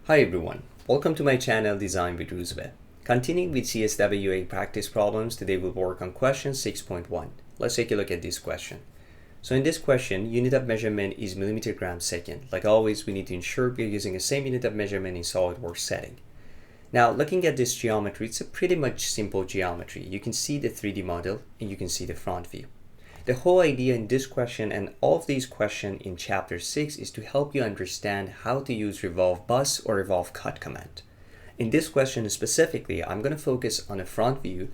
Hi everyone, welcome to my channel Design with Roosevelt. Continuing with CSWA Practice Problems, today we'll work on question 6.1. Let's take a look at this question. So in this question, unit of measurement is millimeter gram second. Like always, we need to ensure we're using the same unit of measurement in SolidWorks setting. Now, looking at this geometry, it's a pretty much simple geometry. You can see the 3D model and you can see the front view. The whole idea in this question and all of these questions in chapter 6 is to help you understand how to use revolve bus or revolve cut command. In this question specifically, I'm going to focus on the front view.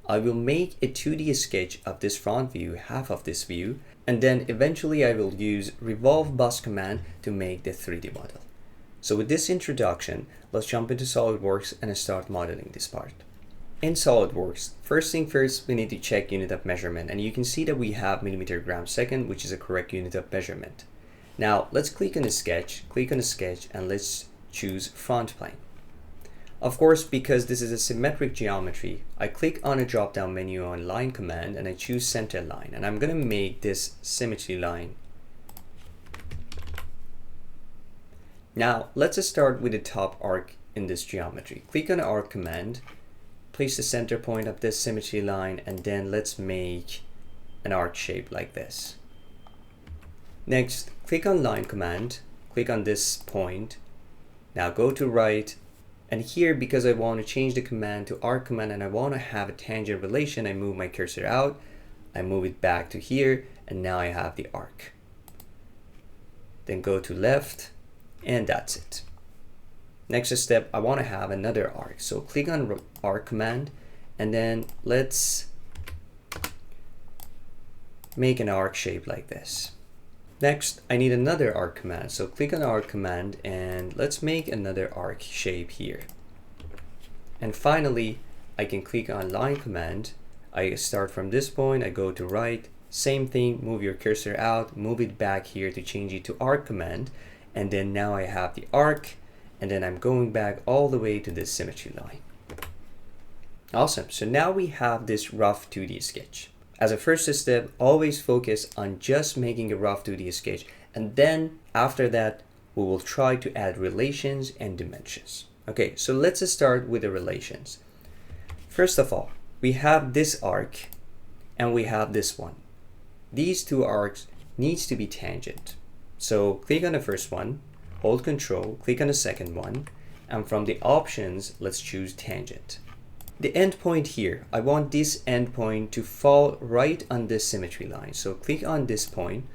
I will make a 2D sketch of this front view, half of this view, and then eventually I will use revolve bus command to make the 3D model. So with this introduction, let's jump into SolidWorks and start modeling this part. In SolidWorks, first thing first, we need to check unit of measurement, and you can see that we have millimeter gram second, which is a correct unit of measurement. Now, let's click on the sketch, and let's choose front plane. Of course, because this is a symmetric geometry, I click on a drop-down menu on line command, and I choose center line, and I'm going to make this symmetry line. Now, let's start with the top arc in this geometry. Click on the arc command, place the center point of this symmetry line, and then let's make an arc shape like this. Next, click on line command, click on this point. Now go to right, and here, because I want to change the command to arc command and I want to have a tangent relation, I move my cursor out, I move it back to here, and now I have the arc. Then go to left, and that's it. Next step, I want to have another arc. So click on arc command, and then let's make an arc shape like this. Next, I need another arc command. So click on arc command, and let's make another arc shape here. And finally, I can click on line command. I start from this point, I go to right, same thing, move your cursor out, move it back here to change it to arc command. And then now I have the arc, and then I'm going back all the way to this symmetry line. Awesome, so now we have this rough 2D sketch. As a first step, always focus on just making a rough 2D sketch, and then after that, we will try to add relations and dimensions. Okay, so let's start with the relations. First of all, we have this arc, and we have this one. These two arcs needs to be tangent. So click on the first one, hold Control, click on the second one, and from the options, let's choose tangent. The endpoint here, I want this endpoint to fall right on this symmetry line. So click on this point,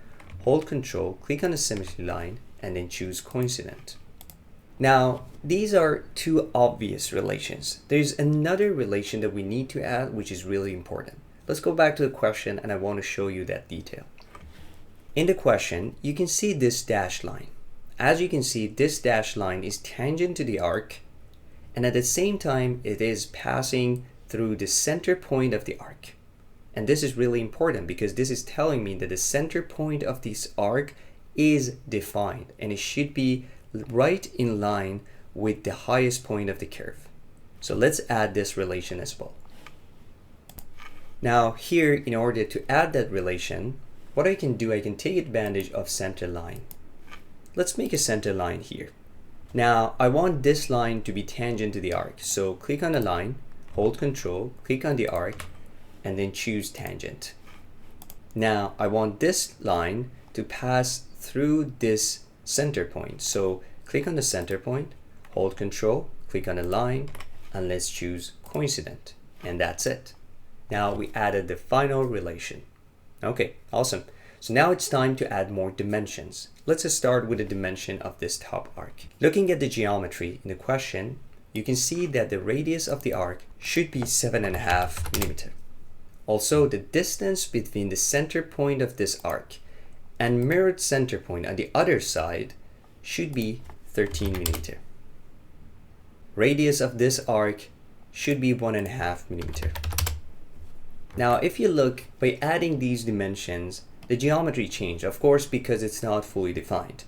hold Control, click on the symmetry line, and then choose coincident. Now, these are two obvious relations. There's another relation that we need to add, which is really important. Let's go back to the question, and I want to show you that detail. In the question, you can see this dashed line. As you can see, this dashed line is tangent to the arc, and at the same time, it is passing through the center point of the arc. And this is really important because this is telling me that the center point of this arc is defined, and it should be right in line with the highest point of the curve. So let's add this relation as well. Now here, in order to add that relation, what I can do, I can take advantage of center line. Let's make a center line here. Now, I want this line to be tangent to the arc. So click on the line, hold Control, click on the arc, and then choose tangent. Now, I want this line to pass through this center point. So click on the center point, hold Control, click on the line, and let's choose coincident. And that's it. Now we added the final relation. Okay, awesome. So now it's time to add more dimensions. Let's start with the dimension of this top arc. Looking at the geometry in the question, you can see that the radius of the arc should be 7.5 millimeter. Also, the distance between the center point of this arc and mirrored center point on the other side should be 13 millimeter. Radius of this arc should be 1.5 millimeter. Now, if you look, by adding these dimensions, the geometry changed, of course, because it's not fully defined.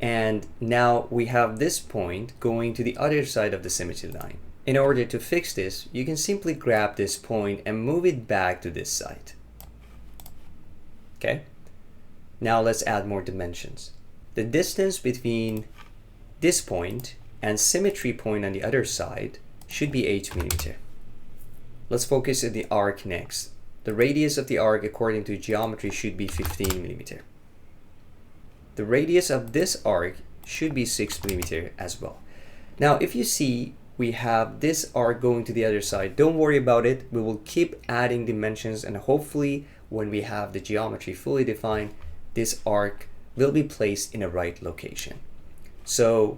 And now we have this point going to the other side of the symmetry line. In order to fix this, you can simply grab this point and move it back to this side. Okay? Now let's add more dimensions. The distance between this point and symmetry point on the other side should be 8 millimeter. Let's focus on the arc next. The radius of the arc according to geometry should be 15 millimeter. The radius of this arc should be 6 millimeter as well. Now, if you see we have this arc going to the other side, don't worry about it. We will keep adding dimensions, and hopefully when we have the geometry fully defined, this arc will be placed in a right location. So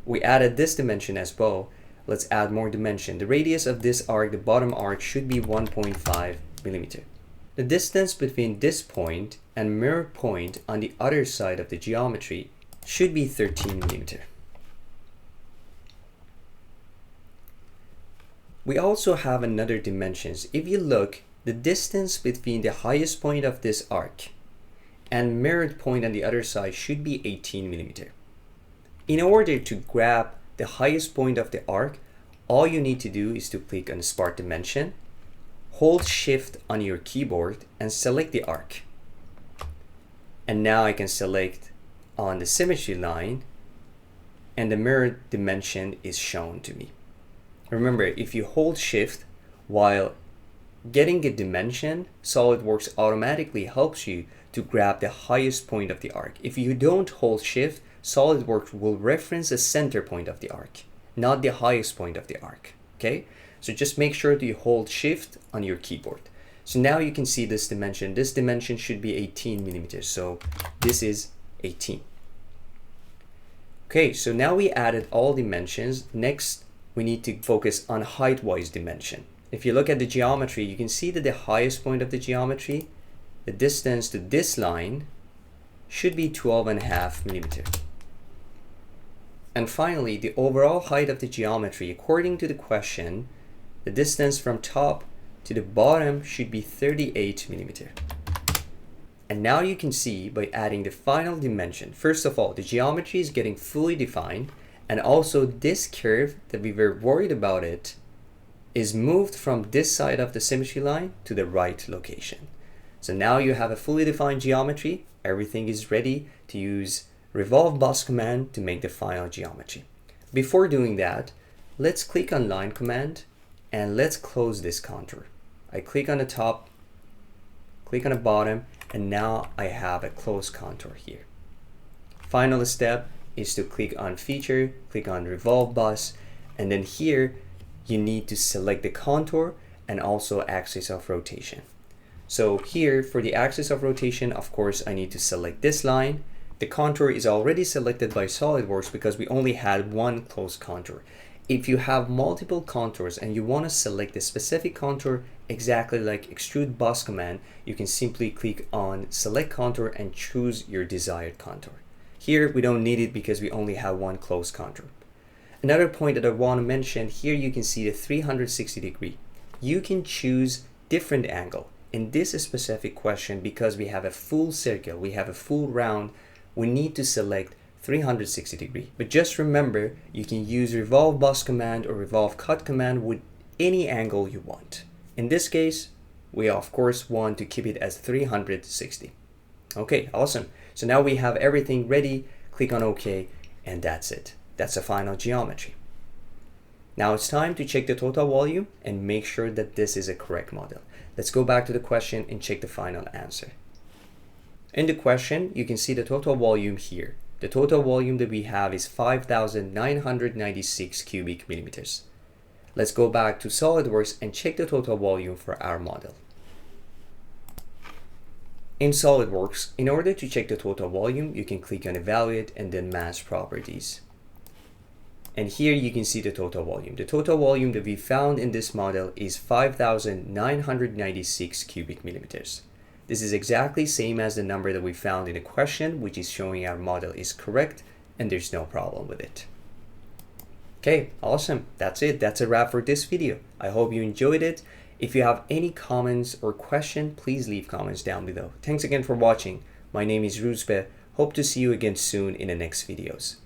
we added this dimension as well. Let's add more dimension. The radius of this arc, the bottom arc, should be 1.5 millimeter. The distance between this point and mirror point on the other side of the geometry should be 13 millimeter. We also have another dimensions. If you look, the distance between the highest point of this arc and mirrored point on the other side should be 18 millimeter. In order to grab the highest point of the arc, all you need to do is to click on the Smart Dimension, hold Shift on your keyboard and select the arc. And now I can select on the symmetry line and the mirror dimension is shown to me. Remember, if you hold Shift while getting a dimension, SolidWorks automatically helps you to grab the highest point of the arc. If you don't hold Shift, SolidWorks will reference the center point of the arc, not the highest point of the arc. Okay, so just make sure that you hold Shift on your keyboard. So now you can see this dimension. This dimension should be 18 millimeters. So this is 18. Okay, so now we added all dimensions. Next, we need to focus on height-wise dimension. If you look at the geometry, you can see that the highest point of the geometry, the distance to this line should be 12.5 millimeter. And finally, the overall height of the geometry, according to the question, the distance from top to the bottom should be 38 millimeter. And now you can see by adding the final dimension, first of all, the geometry is getting fully defined, and also this curve that we were worried about it is moved from this side of the symmetry line to the right location. So now you have a fully defined geometry. Everything is ready to use revolve bus command to make the final geometry. Before doing that, let's click on line command and let's close this contour. I click on the top, click on the bottom, and now I have a closed contour here. Final step is to click on feature, click on revolve bus, and then here you need to select the contour and also axis of rotation. So here for the axis of rotation, of course, I need to select this line. The contour is already selected by SolidWorks because we only had one closed contour. If you have multiple contours and you want to select a specific contour exactly like extrude bus command, you can simply click on select contour and choose your desired contour. Here we don't need it because we only have one closed contour. Another point that I want to mention, here you can see the 360 degree. You can choose different angle. In this specific question, because we have a full circle, we have a full round, we need to select 360 degree. But just remember, you can use revolve bus command or revolve cut command with any angle you want. In this case, we of course want to keep it as 360. Okay, awesome. So now we have everything ready. Click on OK, and that's it. That's the final geometry. Now it's time to check the total volume and make sure that this is a correct model. Let's go back to the question and check the final answer. In the question, you can see the total volume here. The total volume that we have is 5,996 cubic millimeters. Let's go back to SolidWorks and check the total volume for our model. In SolidWorks, in order to check the total volume, you can click on Evaluate and then Mass Properties. And here you can see the total volume. The total volume that we found in this model is 5,996 cubic millimeters. This is exactly same as the number that we found in the question, which is showing our model is correct and there's no problem with it. Okay, awesome. That's it. That's a wrap for this video. I hope you enjoyed it. If you have any comments or question, please leave comments down below. Thanks again for watching. My name is Ruzbe. Hope to see you again soon in the next videos.